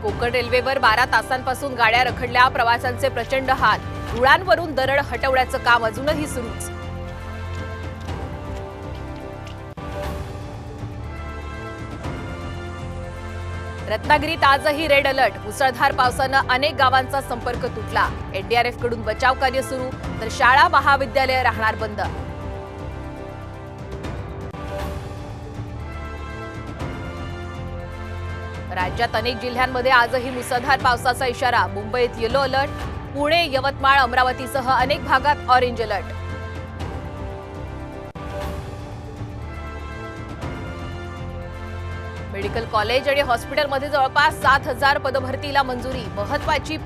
कोकण रेल्वेवर 12 तासांपासून गाड्या रखडल्या, प्रवाशांचे प्रचंड हाल. रुळांवरून दरड हटवण्याचं काम अजूनही सुरूच. रत्नागिरीत आजही रेड अलर्ट. मुसळधार पावसानं अनेक गावांचा संपर्क तुटला. एनडीआरएफ कडून बचाव कार्य सुरू, तर शाळा महाविद्यालय राहणार बंद. राज्यात अनेक जिल्ह्यांमध्ये आजही मुसळधार पावसाचा इशारा. मुंबईत येलो अलर्ट, पुणे, यवतमाळ, अमरावतीसह अनेक भागात ऑरेंज अलर्ट. मेडिकल कॉलेज आणि हॉस्पिटलमध्ये जवळपास 7,000 पदभरतीला मंजुरी. महत्त्वाची